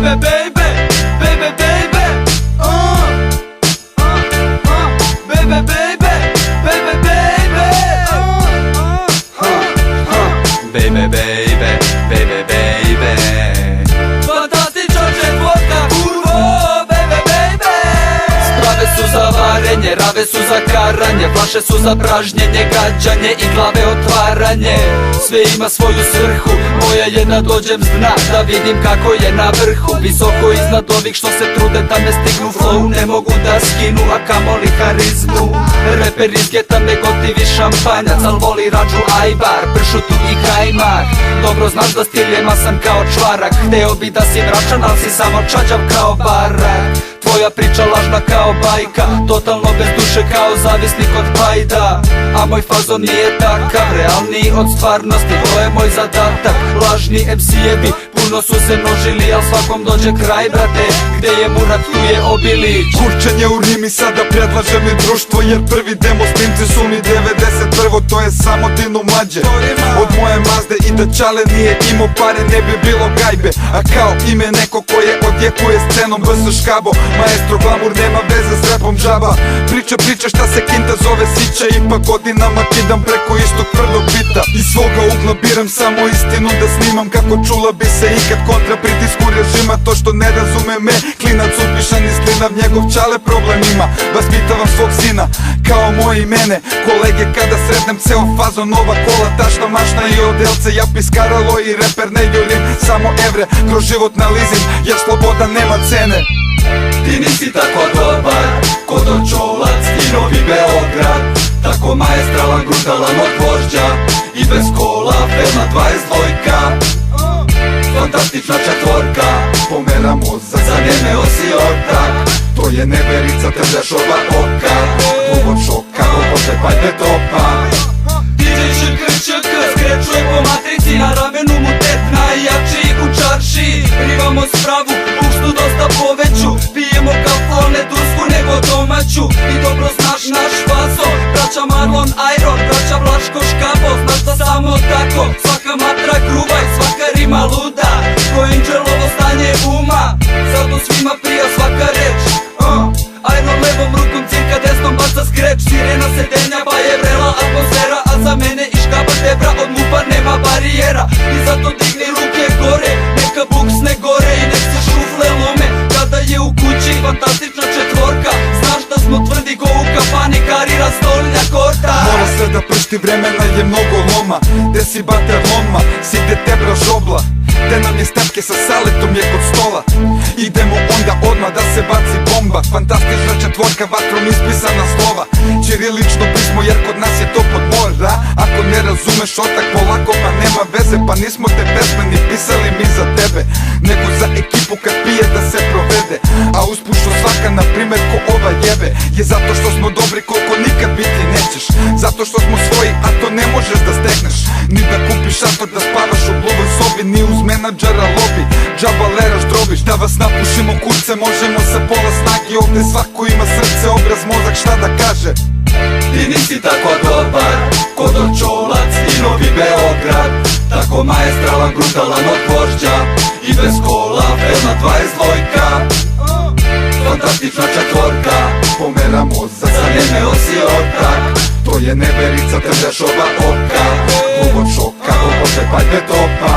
baby, baby, baby, baby, baby, baby, baby, baby, baby, baby. Fantastična četvorka, kurvo, baby, baby. Sprave su za varenje, rave su za karanje, flaše su za pražnjenje, gađanje i glave otvaranje. Sve ima svoju svrhu, moja je da dođem s dna, da vidim kako je na vrhu. Visoko iznad ovih što se trude da me stignu, flow ne mogu da skinu, a kamoli harizmu. Reper iz geta ne gotivi šampanjac, al voli rađu ajbar, pršutu i hajmar. Dobro znaš da stil je masan kao čvarak, hteo bi da si mračan, al si samo čađav kao barak. Tvoja priča lažna kao bajka, totalno bez duše kao zavisnik od bajda. A moj fazon nije takav, realniji od stvarnosti, to je moj zadatak. Lažni MC-evi puno su se množili, al svakom dođe kraj, brate. Gde je Murat, tu je Obilić. Kurčenje u rimi sada predlaže mi društvo, jer prvi demo snimci su mi 91. To je samo Dino mlađe od moje Mazde, i da Čale nije imao pare ne bi bilo gajbe. A kao ime neko koje odjekuje scenom, BS Škabo, maestro glamur, nema veze s rapom džaba. Priča šta se kinta zove sića, ipak godinama kidam preko istog tvrdog bita. Iz svoga ugla biram samo istinu da snimam, kako čula bi se ikad kontra pritisku režima. To što ne razume me, klinac upišan iz klinav, njegov Čale problem ima. Vaspitavam svog sina kao moji i mene kolege, kada sretnem ceo fazon, nova kola, tašna mašna i odelce. Ja piskaralo i reper ne jurim samo evre, kroz život na lizim, jer sloboda nema cene. Ti nisi tako dobar, ko Dočolac i Novi Beograd. Tako maestralan, brutalan od gvožđa i bez kola, Felna 22. Fantastična četvorka, pomera mozak, za njene osi ortak. To je Neverica, Trdešova oka, duvod šoka, obote pajte topa. DJ ŠK, skrečuje po matrici, na ramenu mu tet najjači u čarši. Rivamo spravu, bukstu dosta poveću, pijemo kafone, tursku nego domaću. I dobro znaš naš faso, braća Marlon, Iron, braća Vlaško, Škabo. Znaš da samo tako, svaka matra gruba i svaka rima luda, ko Angelovo stanje uma, zato svima prija svaka reč. Iron levom rukom cirka, desnom baca skreč, sirena sedenja, pa je vrela atmosfera. A za mene i Škaba debra, od mupa nema barijera. I zato digni ruke gore, neka buksne gore i nek se šufle lome kada je u kući fantastična četvorka. Znaš da smo tvrdi ko u kafani, karira stolnja korta. Mora sve da pršti, vremena je mnogo loma. Gde si bater loma, si gde tebra žobla. Te nam je stepke sa saletom je kod stola. Idemo onda odmah da se baci bomba. Fantastična četvorka, vatrom ispisana slova. Ćirilično pismo jer kod nas je to pod mora. Ako ne razumeš otak polako, pa nema veze. Pa nismo te pesme ni pisali mi za tebe, nego za ekipu kad pije da se provede. A uspušno svaka, na primer ko ova jebe, je zato što smo dobri koliko nikad biti nećeš. Zato što smo svoji, a to ne možeš da stekneš. Ni da kupiš šator da spavaš u bluvoj sobi, ni uz menadžera lobi, džaba leraš drobiš. Da vas napušimo kurce, možemo sa pola snagi. Ovde svako ima srce, obraz, mozak, šta da kaže. Ti nisi tako dobar, ko Dočolac i Novi Beograd. Tako maestralan, brutalan od gvožđa i bez kola, Felna 22. Fantastična četvorka, pomera mozak, za njene osi ortak. To je Neverica, Trdešova oka, duvod šoka, obote pajte topa.